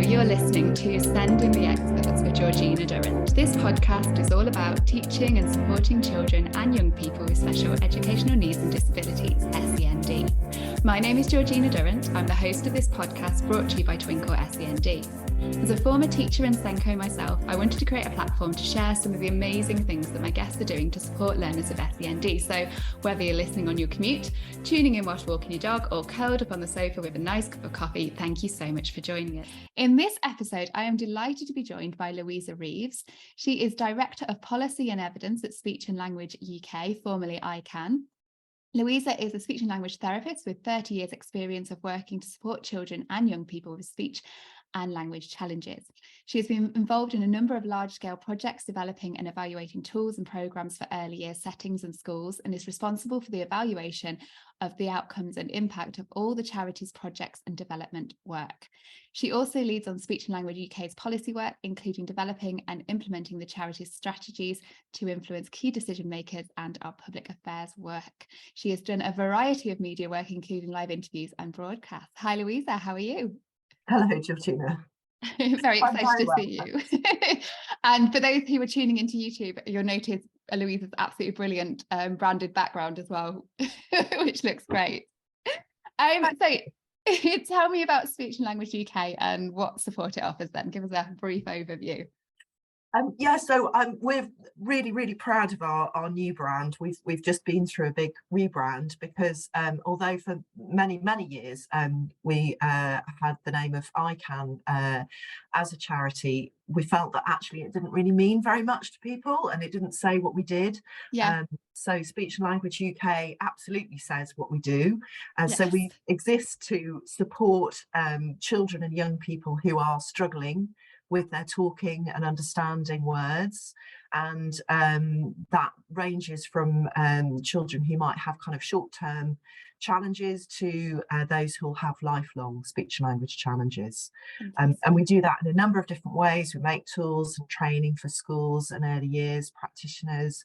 You're listening to Sending the Experts with Georgina Durrant. This podcast is all about teaching and supporting children and young people with special educational needs and disabilities, SEND. My name is Georgina Durrant. I'm the host of this podcast brought to you by Twinkle SEND. As a former teacher and SENCO myself, I wanted to create a platform to share some of the amazing things that my guests are doing to support learners with SEND. So whether you're listening on your commute, tuning in whilst walking your dog, or curled up on the sofa with a nice cup of coffee, thank you so much for joining us. In this episode, I am delighted to be joined by Louisa Reeves. She is Director of Policy and Evidence at Speech and Language UK, formerly ICAN. Louisa is a speech and language therapist with 30 years experience of working to support children and young people with speech and language challenges. She has been involved in a number of large-scale projects developing and evaluating tools and programmes for early years settings and schools, and is responsible for the evaluation of the outcomes and impact of all the charity's projects and development work. She also leads on Speech and Language UK's policy work, including developing and implementing the charity's strategies to influence key decision makers and our public affairs work. She has done a variety of media work, including live interviews and broadcasts. Hi, Louisa, how are you? Hello, Georgina. Very excited to see you. And for those who are tuning into YouTube, you'll notice Louisa's absolutely brilliant branded background as well, which looks great. So tell me about Speech and Language UK and what support it offers then. Give us a brief overview. We're really proud of our new brand. We've just been through a big rebrand because although for many years we had the name of ICAN as a charity, we felt that actually it didn't really mean very much to people and it didn't say what we did. So Speech and Language UK absolutely says what we do, and so we exist to support children and young people who are struggling with their talking and understanding words, and that ranges from children who might have kind of short-term challenges to those who will have lifelong speech and language challenges. And we do that in a number of different ways. We make tools and training for schools and early years practitioners.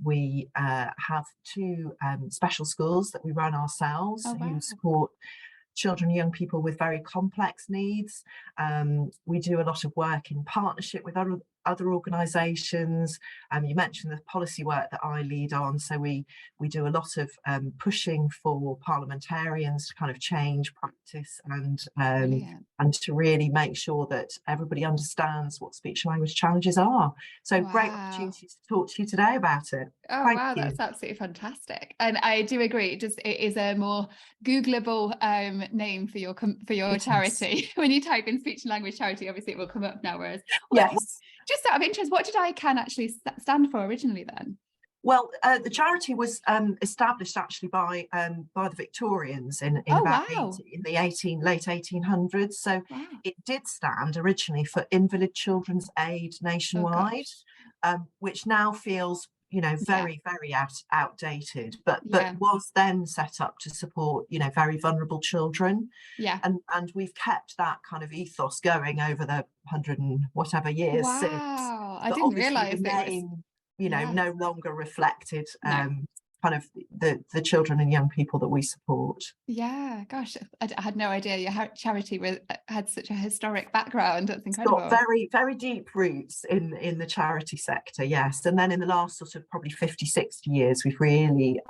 We have two special schools that we run ourselves who support children and young people with very complex needs. We do a lot of work in partnership with other organisations. You mentioned the policy work that I lead on, so we do a lot of pushing for parliamentarians to kind of change practice and to really make sure that everybody understands what speech and language challenges are. So great opportunity to talk to you today about it. Thank you. That's absolutely fantastic, and I do agree. It is a more Googleable name for your charity. When you type in speech and language charity, obviously it will come up now. Whereas just out of interest, what did ICAN actually stand for originally then? Well, the charity was established actually by the Victorians in the late 1800s. So it did stand originally for Invalid Children's Aid Nationwide, which now feels very outdated, but was then set up to support very vulnerable children. And we've kept that kind of ethos going over the 100 and whatever years since. I didn't realise the name no longer reflected kind of the children and young people that we support. Gosh, I had no idea your charity had such a historic background. That's incredible. It's got very deep roots in the charity sector, yes. And then in the last sort of probably 50-60 years, we've really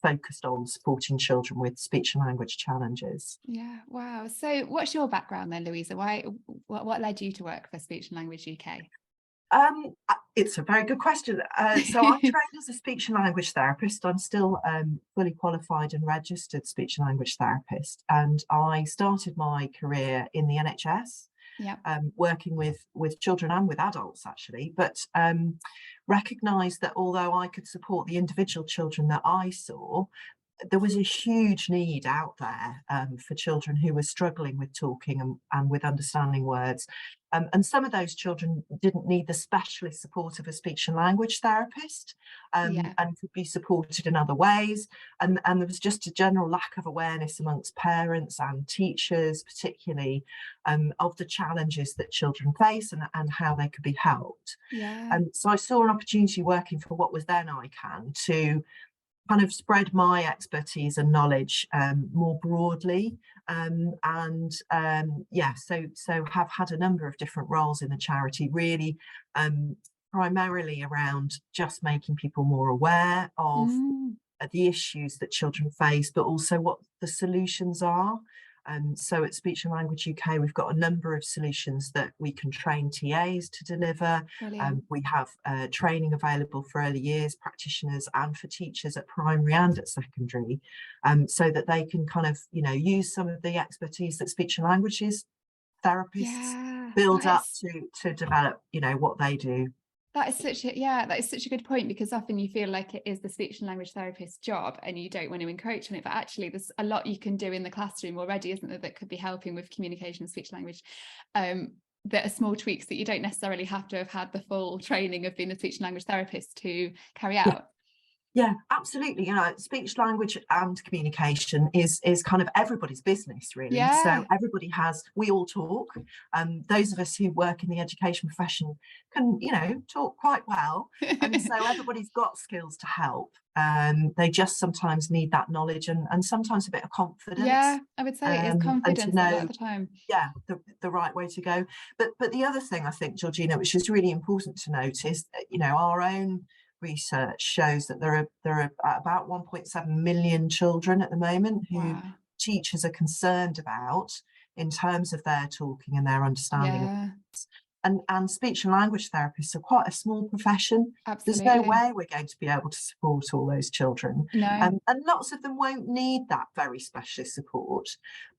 focused on supporting children with speech and language challenges. So what's your background then, Louisa? What led you to work for Speech and Language UK? It's a very good question. So I'm trained as a speech and language therapist. I'm still fully qualified and registered speech and language therapist. And I started my career in the NHS, working with children and with adults actually, but recognised that although I could support the individual children that I saw, there was a huge need out there for children who were struggling with talking and with understanding words. And some of those children didn't need the specialist support of a speech and language therapist and could be supported in other ways. And there was just a general lack of awareness amongst parents and teachers, particularly of the challenges that children face and how they could be helped. So I saw an opportunity working for what was then ICAN to kind of spread my expertise and knowledge more broadly, so have had a number of different roles in the charity, really primarily around just making people more aware of the issues that children face, but also what the solutions are. So at Speech and Language UK, we've got a number of solutions that we can train TAs to deliver. We have training available for early years practitioners and for teachers at primary and at secondary, so that they can kind of, use some of the expertise that speech and languages therapists build up to develop, what they do. That is such a good point, because often you feel like it is the speech and language therapist's job and you don't want to encroach on it, but actually there's a lot you can do in the classroom already, isn't there, that could be helping with communication and speech language, that are small tweaks that you don't necessarily have to have had the full training of being a speech and language therapist to carry out. Yeah, absolutely. Speech, language and communication is kind of everybody's business, really. So we all talk. Those of us who work in the education profession can, talk quite well. And so everybody's got skills to help. They just sometimes need that knowledge and sometimes a bit of confidence. Yeah, I would say it is confidence and to know, a lot of the time. Yeah, the right way to go. But the other thing I think, Georgina, which is really important to note is, our own research shows that there are about 1.7 million children at the moment who teachers are concerned about in terms of their talking and their understanding of it. And speech and language therapists are quite a small profession. Absolutely. There's no way we're going to be able to support all those children. No. And lots of them won't need that very specialist support.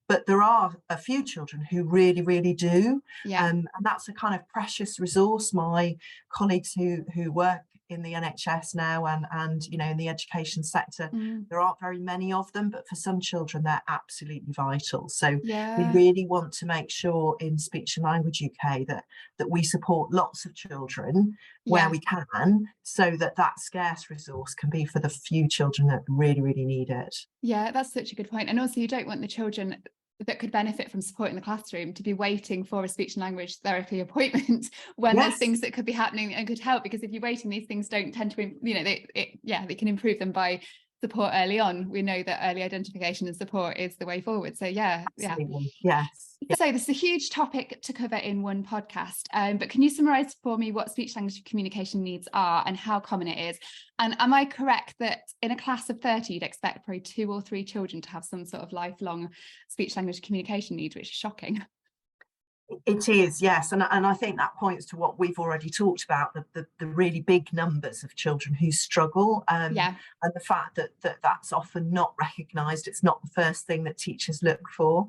But there are a few children who really, really do. And that's a kind of precious resource. My colleagues who work in the NHS now and in the education sector, there aren't very many of them, but for some children they're absolutely vital. So we really want to make sure in Speech and Language UK that we support lots of children where we can, so that scarce resource can be for the few children that really, really need it. Yeah, that's such a good point. And also you don't want the children that could benefit from support in the classroom to be waiting for a speech and language therapy appointment when there's things that could be happening and could help, because if you're waiting, these things don't tend to, they can improve them by support early on. We know that early identification and support is the way forward. So Absolutely. Yes. So this is a huge topic to cover in one podcast, but can you summarise for me what speech language communication needs are and how common it is? And am I correct that in a class of 30 you'd expect probably 2 or 3 children to have some sort of lifelong speech language communication needs, which is shocking? It is, yes, and I think that points to what we've already talked about, the really big numbers of children who struggle, and the fact that that's often not recognised. It's not the first thing that teachers look for.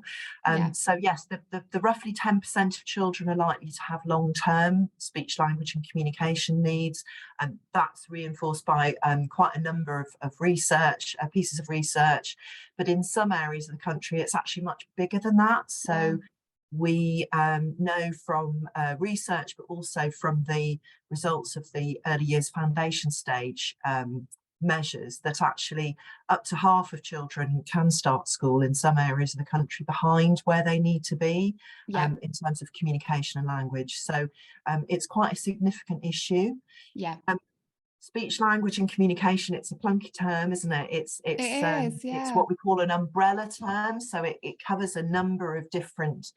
So yes, the roughly 10% of children are likely to have long-term speech, language and communication needs, and that's reinforced by quite a number of research, pieces of research. But in some areas of the country, it's actually much bigger than that. So we know from research, but also from the results of the early years foundation stage measures, that actually up to half of children can start school in some areas of the country behind where they need to be in terms of communication and language. So it's quite a significant issue. Speech, language and communication, it's a plunky term, isn't it? It's what we call an umbrella term. So it covers a number of different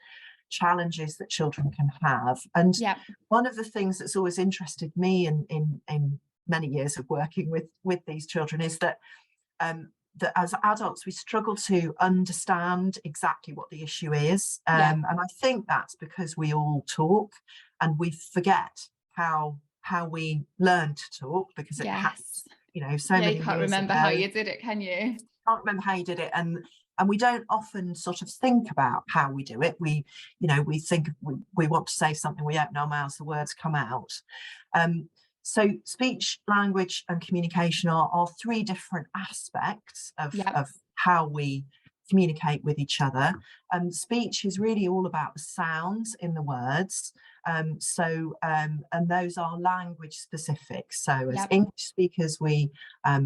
challenges that children can have. And one of the things that's always interested me in many years of working with these children is that as adults we struggle to understand exactly what the issue is. And I think that's because we all talk and we forget how we learn to talk, because it happens, so many years you can't remember how you did it, can you? Can't remember how you did it, and we don't often sort of think about how we do it. We think we want to say something, we open our mouths, the words come out. So speech, language and communication are 3 different aspects of how we communicate with each other. Speech is really all about the sounds in the words. And those are language specific. So as English speakers, we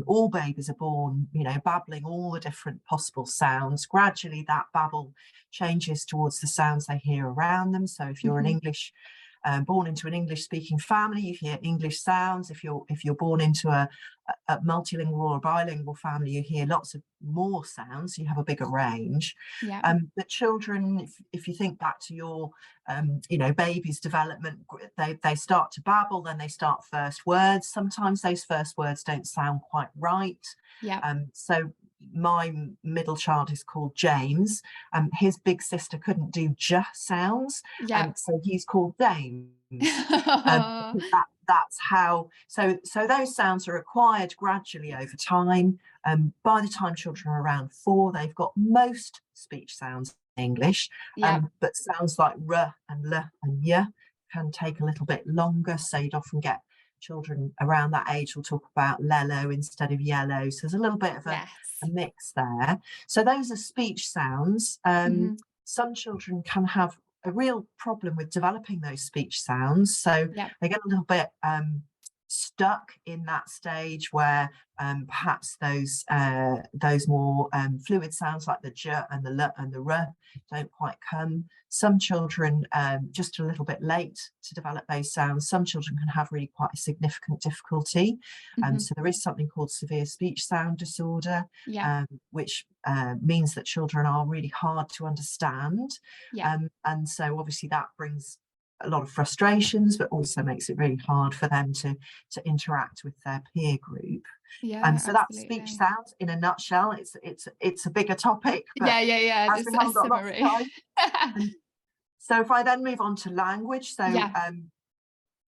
all babies are born, babbling all the different possible sounds. Gradually that babble changes towards the sounds they hear around them. So if you're an English born into an English-speaking family, you hear English sounds. If you're born into a multilingual or bilingual family, you hear lots of more sounds. You have a bigger range. Yeah. But children, if you think back to your baby's development, they start to babble, then they start first words. Sometimes those first words don't sound quite right. Yeah. So my middle child is called James. His big sister couldn't do j sounds, so he's called James. That's how. So those sounds are acquired gradually over time. By the time children are around 4, they've got most speech sounds in English, but sounds like r and l and y can take a little bit longer. So you'd often get children around that age will talk about lello instead of yellow. So there's a little bit of a mix there. So those are speech sounds. Some children can have a real problem with developing those speech sounds. So they get a little bit stuck in that stage where perhaps those more fluid sounds like the j and the l and the r don't quite come. Some children just a little bit late to develop those sounds. Some children can have really quite a significant difficulty. So there is something called severe speech sound disorder, which means that children are really hard to understand. And so obviously that brings a lot of frustrations, but also makes it really hard for them to interact with their peer group. So that's speech sounds in a nutshell. It's a bigger topic, but as we haven't got lots of time. So if I then move on to language,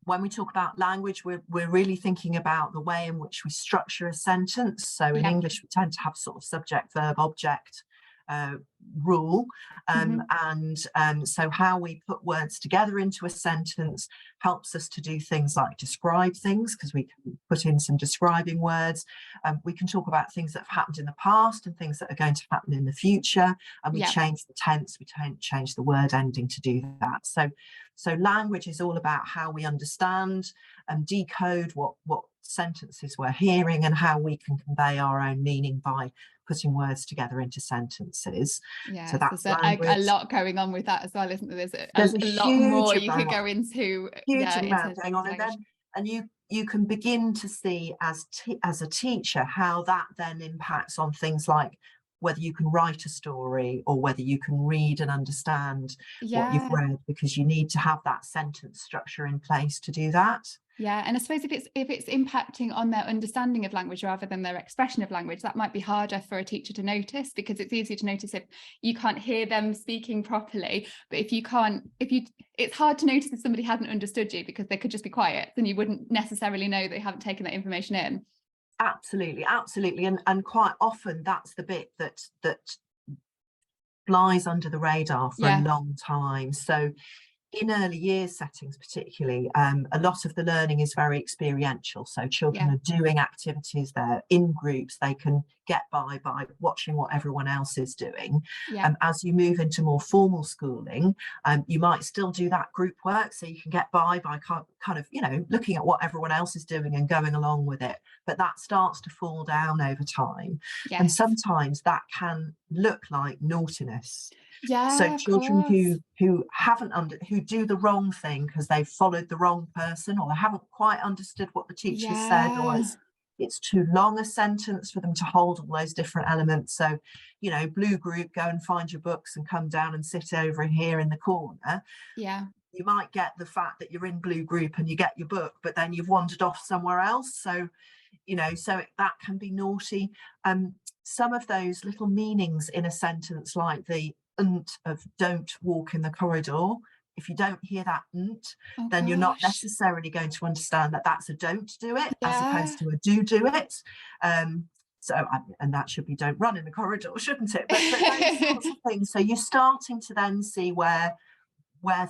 when we talk about language, we're really thinking about the way in which we structure a sentence. So in English, we tend to have sort of subject, verb, object rule, so how we put words together into a sentence helps us to do things like describe things, because we can put in some describing words. We can talk about things that have happened in the past and things that are going to happen in the future, and we change the tense, we change the word ending to do that. So language is all about how we understand and decode what sentences we're hearing and how we can convey our own meaning by putting words together into sentences. So that's a lot going on with that as well, isn't there? There's a lot more you could go into. Huge amount going on, and you can begin to see as a teacher how that then impacts on things like whether you can write a story or whether you can read and understand what you've read, because you need to have that sentence structure in place to do that. And I suppose if it's impacting on their understanding of language rather than their expression of language, that might be harder for a teacher to notice, because it's easier to notice if you can't hear them speaking properly. But it's hard to notice if somebody hasn't understood you, because they could just be quiet and you wouldn't necessarily know they haven't taken that information in. Absolutely. And quite often that's the bit that flies under the radar for a long time. So in early years settings particularly, a lot of the learning is very experiential. So children are doing activities, they're in groups, they can get by watching what everyone else is doing. As you move into more formal schooling, you might still do that group work, so you can get by kind of looking at what everyone else is doing and going along with it. But that starts to fall down over time. And sometimes that can look like naughtiness. So children who do the wrong thing because they've followed the wrong person, or they haven't quite understood what the teacher said, or it's too long a sentence for them to hold all those different elements. So, blue group, go and find your books and come down and sit over here in the corner. You might get the fact that you're in blue group and you get your book, but then you've wandered off somewhere else. So, that can be naughty. Some of those little meanings in a sentence, like the of don't walk in the corridor, if you don't hear that then you're not necessarily going to understand that that's a don't do it as opposed to a do it. And that should be don't run in the corridor, shouldn't it? But those sorts of things. So you're starting to then see where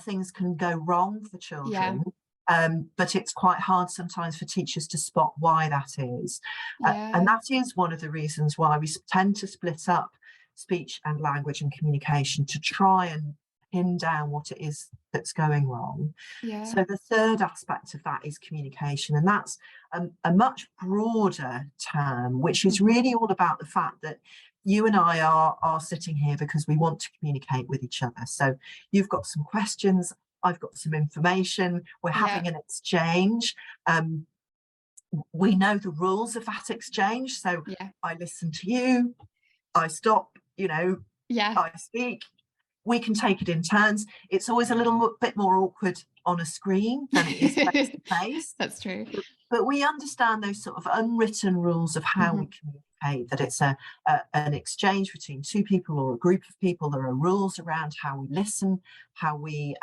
things can go wrong for children. But it's quite hard sometimes for teachers to spot why that is. And that is one of the reasons why we tend to split up speech and language and communication, to try and pin down what it is that's going wrong. So the third aspect of that is communication, and that's a much broader term, which is really all about the fact that you and I are sitting here because we want to communicate with each other. So you've got some questions, I've got some information, we're having Yeah. an exchange. We know the rules of that exchange. So Yeah. I listen to you, I stop, Yeah. I speak. We can take it in turns. It's always a little bit more awkward on a screen than it is face to face. That's true. But we understand those sort of unwritten rules of how we communicate, that it's an exchange between two people or a group of people. There are rules around how we listen, how we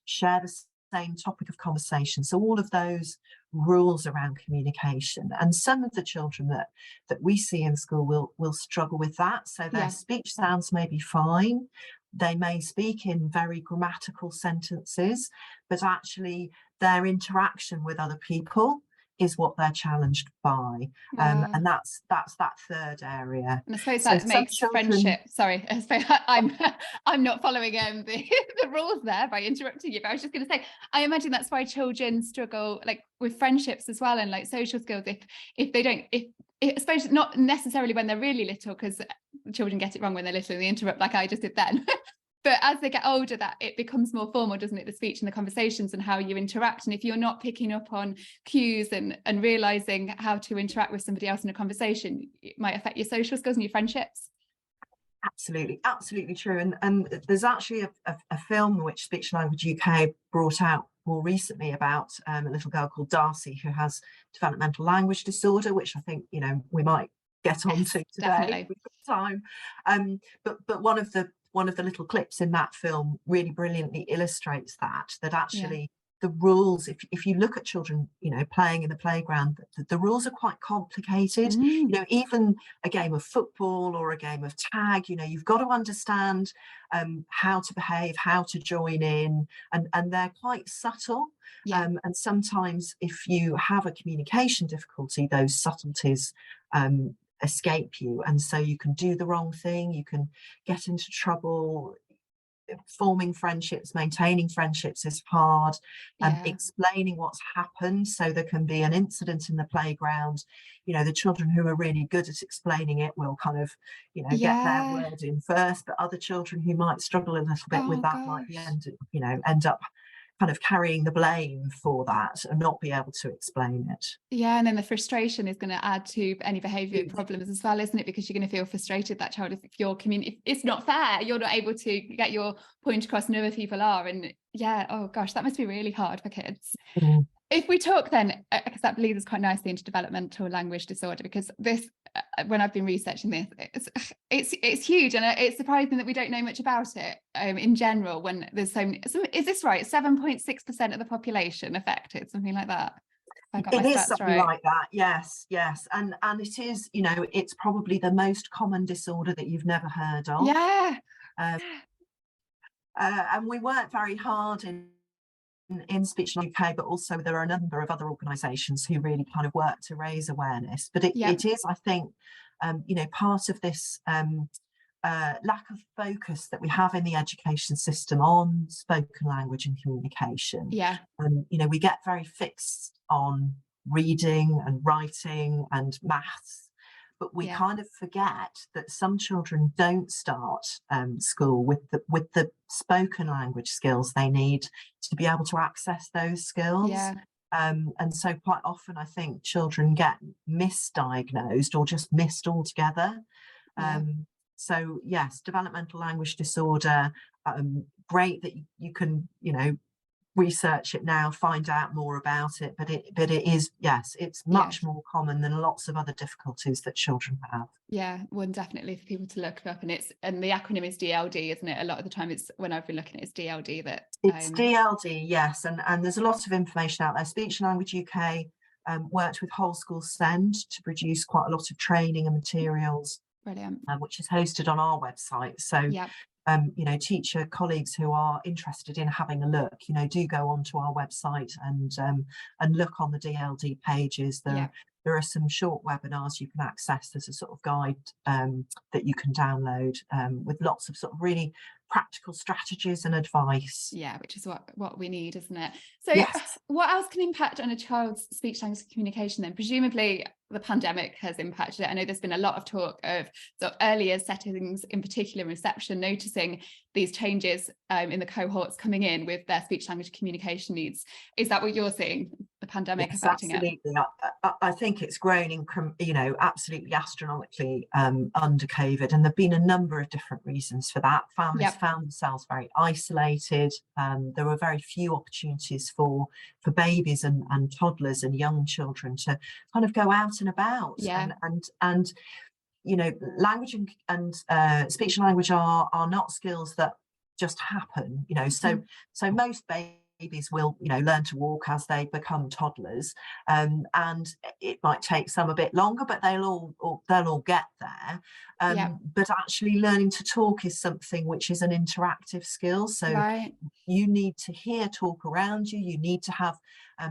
share the same topic of conversation. So all of those rules around communication, and some of the children that we see in school will struggle with that. So their speech sounds may be fine. They may speak in very grammatical sentences, but actually their interaction with other people is what they're challenged by. And that's that third area. And I suppose So that some makes children, friendship. Sorry, I suppose I'm not following the rules there by interrupting you. But I was just going to say, I imagine that's why children struggle like with friendships as well, and like social skills. If they don't, I suppose not necessarily when they're really little, because children get it wrong when they're little and they interrupt, like I just did then. But as they get older, that it becomes more formal, doesn't it? The speech and the conversations and how you interact. And if you're not picking up on cues and realizing how to interact with somebody else in a conversation, it might affect your social skills and your friendships. absolutely true. And there's actually a film which Speech and Language UK brought out more recently about a little girl called Darcy who has developmental language disorder, which I think we might get onto today with time. But one of the little clips in that film really brilliantly illustrates that actually the rules, if you look at children playing in the playground, the rules are quite complicated. Even a game of football or a game of tag, you've got to understand how to behave, how to join in, and they're quite subtle. And sometimes if you have a communication difficulty, those subtleties escape you, and so you can do the wrong thing, you can get into trouble. Forming friendships, maintaining friendships is hard. Explaining what's happened, so there can be an incident in the playground. The children who are really good at explaining it will kind of get their word in first, but other children who might struggle a little bit with that might end up kind of carrying the blame for that and not be able to explain it. And then the frustration is going to add to any behaviour problems as well, isn't it? Because you're going to feel frustrated, that child, if your community, it's not fair, you're not able to get your point across and other people are. And oh gosh, that must be really hard for kids. If we talk then, because that leads us quite nicely into developmental language disorder, because this, when I've been researching this, it's huge, and it's surprising that we don't know much about it in general, when there's so many. Is this right? 7.6% of the population affected, something like that. It is something like that, yes, and it is, it's probably the most common disorder that you've never heard of. And we work very hard in Speech and UK, but also there are a number of other organisations who really kind of work to raise awareness. But it is, I think, part of this lack of focus that we have in the education system on spoken language and communication. We get very fixed on reading and writing and maths, but we kind of forget that some children don't start school with the spoken language skills they need to be able to access those skills. And so quite often I think children get misdiagnosed or just missed altogether. So yes, developmental language disorder, great that you can research it now, find out more about it, but it is, yes, it's much more common than lots of other difficulties that children have. One definitely for people to look up, and the acronym is DLD, isn't it? A lot of the time it's, when I've been looking at, it's DLD that it's DLD, yes, and there's a lot of information out there. Speech and Language UK worked with Whole School Send to produce quite a lot of training and materials. Brilliant. Which is hosted on our website. So teacher colleagues who are interested in having a look, do go onto our website and look on the DLD pages. There there are some short webinars you can access. There's a sort of guide that you can download with lots of sort of really practical strategies and advice. Yeah, which is what we need, isn't it? So Yes. what else can impact on a child's speech language communication then? Presumably the pandemic has impacted it. I know there's been a lot of talk of sort of earlier settings, in particular reception, noticing these changes in the cohorts coming in with their speech language communication needs. Is that what you're seeing, the pandemic Yes, affecting absolutely. it? I think it's grown absolutely astronomically under COVID, and there've been a number of different reasons for that. Families found themselves very isolated. There were very few opportunities for babies and toddlers and young children to kind of go out and about. And language and speech and language are not skills that just happen. So most babies will learn to walk as they become toddlers, and it might take some a bit longer, but they'll all get there. But actually learning to talk is something which is an interactive skill. So you need to hear talk around you, you need to have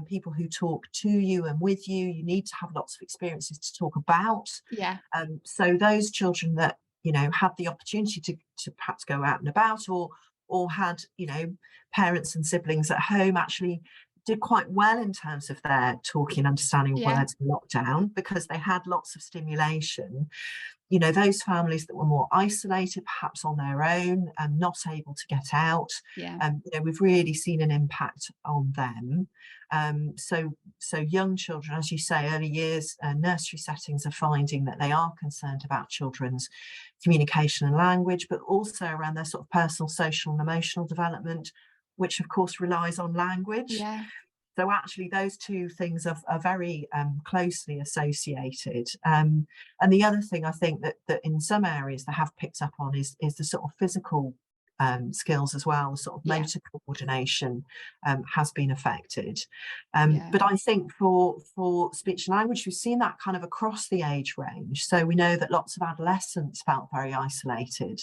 people who talk to you and with you, you need to have lots of experiences to talk about. So those children that had the opportunity to perhaps go out and about, or had parents and siblings at home, actually did quite well in terms of their talking, understanding of words in lockdown, because they had lots of stimulation. Those families that were more isolated, perhaps on their own and not able to get out, we've really seen an impact on them. So young children, as you say, early years, nursery settings are finding that they are concerned about children's communication and language, but also around their sort of personal, social and emotional development, which of course relies on language. So actually those two things are very closely associated. And the other thing I think that in some areas they have picked up on is the sort of physical skills as well. The sort of motor coordination has been affected. But I think for speech and language, we've seen that kind of across the age range. So we know that lots of adolescents felt very isolated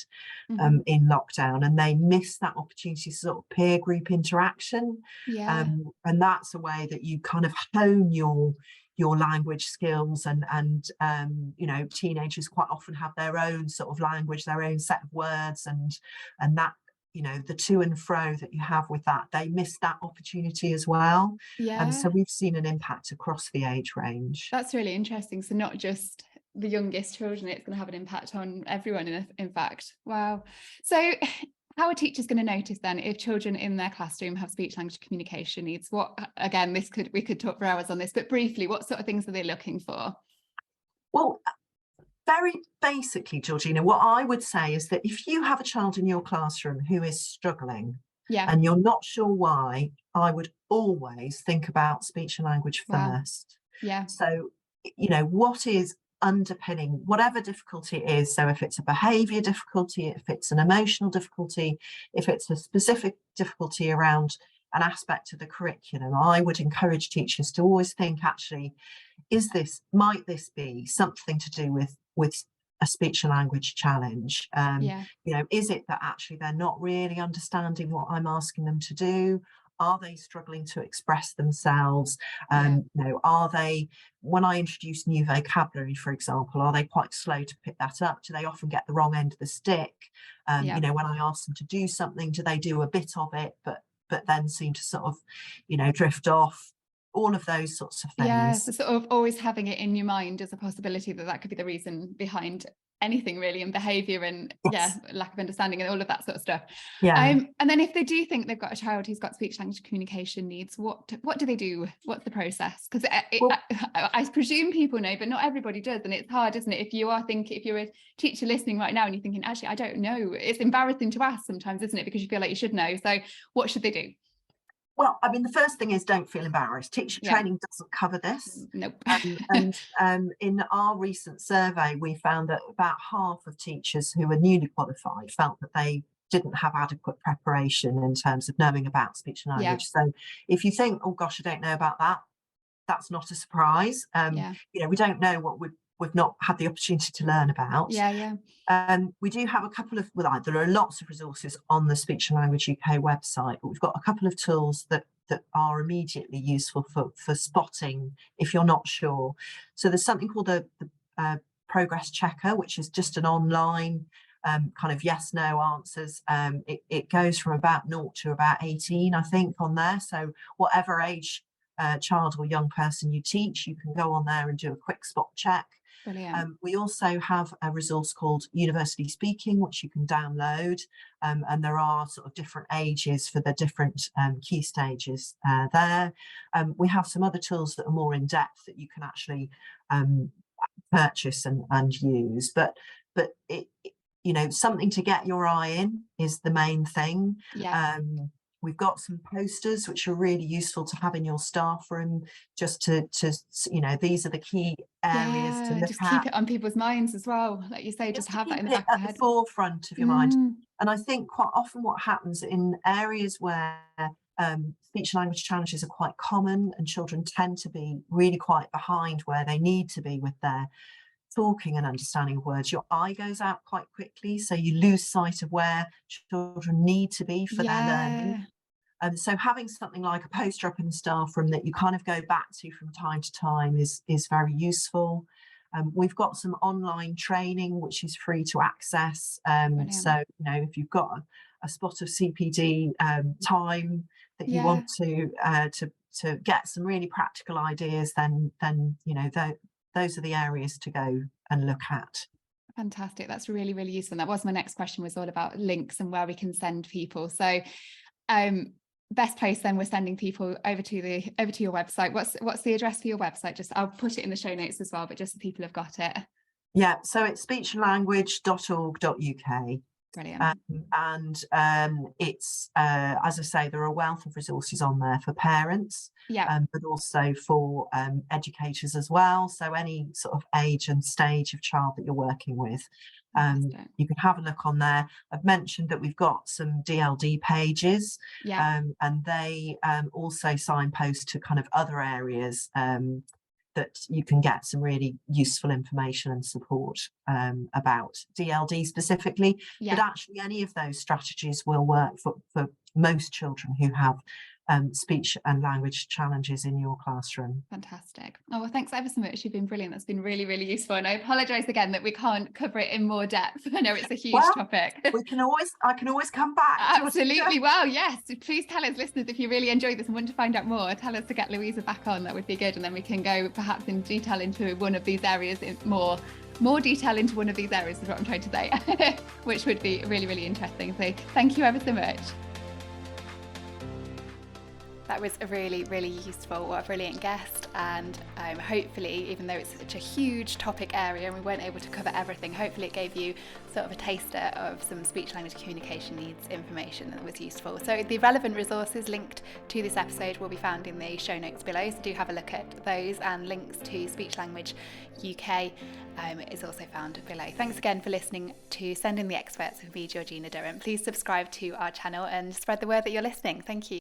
in lockdown, and they missed that opportunity to sort of peer group interaction. And that's a way that you kind of hone your language skills, and teenagers quite often have their own sort of language, their own set of words, and that the to and fro that you have with that, they miss that opportunity as well. So we've seen an impact across the age range. That's really interesting. So not just the youngest children, it's going to have an impact on everyone in fact. Wow. So how are teachers going to notice then if children in their classroom have speech language communication needs? What, again, we could talk for hours on this, but briefly, what sort of things are they looking for? Well, very basically, Georgina, what I would say is that if you have a child in your classroom who is struggling and you're not sure why, I would always think about speech and language first. So, what is underpinning whatever difficulty it is? So if it's a behavior difficulty, if it's an emotional difficulty, if it's a specific difficulty around an aspect of the curriculum, I would encourage teachers to always think, actually, might this be something to do with a speech and language challenge? Is it that actually they're not really understanding what I'm asking them to do? Are they struggling to express themselves? Are they, when I introduce new vocabulary, for example, are they quite slow to pick that up? Do they often get the wrong end of the stick? When I ask them to do something, do they do a bit of it, but then seem to sort of, drift off? All of those sorts of things. So sort of always having it in your mind as a possibility that could be the reason behind anything really, and behaviour and lack of understanding and all of that sort of stuff. And then if they do think they've got a child who's got speech language communication needs, what do they do? What's the process? Because I presume people know, but not everybody does, and it's hard, isn't it? If you're a teacher listening right now and you're thinking, actually I don't know, it's embarrassing to ask sometimes, isn't it? Because you feel like you should know. So what should they do? Well, I mean, the first thing is don't feel embarrassed. Teacher training doesn't cover this. Nope. And in our recent survey, we found that about half of teachers who were newly qualified felt that they didn't have adequate preparation in terms of knowing about speech and language. So if you think, oh gosh, I don't know about that, that's not a surprise. We don't know what we've not had the opportunity to learn about. We do have a couple of, there are lots of resources on the Speech and Language UK website, but we've got a couple of tools that that are immediately useful for spotting if you're not sure. So there's something called the progress checker, which is just an online kind of yes/no answers. It goes from about 0 to about 18, I think, on there. So whatever age child or young person you teach, you can go on there and do a quick spot check. Brilliant. We also have a resource called University Speaking, which you can download, and there are sort of different ages for the different key stages there. We have some other tools that are more in depth that you can actually purchase and use, but it, you know, something to get your eye in is the main thing. Yeah. We've got some posters which are really useful to have in your staff room, just to you know, these are the key areas to Yeah, look just at. keep it on people's minds as well, like you say, just Just to have that keep in the it back of at the the head. forefront of your mind. And I think quite often what happens in areas where speech and language challenges are quite common and children tend to be really quite behind where they need to be with their talking and understanding of words, your eye goes out quite quickly, so you lose sight of where children need to be for their learning. So having something like a poster up in the staff room that you kind of go back to from time to time is very useful. We've got some online training which is free to access. So you know, if you've got a spot of CPD time that you want to get some really practical ideas, then you know, those are the areas to go and look at. Fantastic. That's really, really useful. And that was my next question, was all about links and where we can send people. So best place then, we're sending people over to your website. What's the address for your website? Just I'll put it in the show notes as well, but just so people have got it. Yeah, so it's speechandlanguage.org.uk. Brilliant. And it's as I say, there are a wealth of resources on there for parents, but also for educators as well. So any sort of age and stage of child that you're working with, you can have a look on there. I've mentioned that we've got some DLD pages, and they also signpost to kind of other areas that you can get some really useful information and support about DLD specifically, but actually any of those strategies will work for most children who have speech and language challenges in your classroom. Fantastic. Oh, well, thanks ever so much. You've been brilliant. That's been really, really useful. And I apologise again that we can't cover it in more depth. I know it's a huge topic. I can always come back. Absolutely. Well, yes. Please tell us, listeners, if you really enjoyed this and want to find out more, tell us to get Louisa back on. That would be good. And then we can go perhaps in detail into one of these areas, in more detail into one of these areas is what I'm trying to say, which would be really, really interesting. So thank you ever so much. That was a really, really useful, what a brilliant guest, and hopefully, even though it's such a huge topic area and we weren't able to cover everything, hopefully it gave you sort of a taster of some speech language communication needs information that was useful. So the relevant resources linked to this episode will be found in the show notes below, so do have a look at those, and links to Speech Language UK is also found below. Thanks again for listening to Send In the Experts with me, Georgina Durrant. Please subscribe to our channel and spread the word that you're listening. Thank you.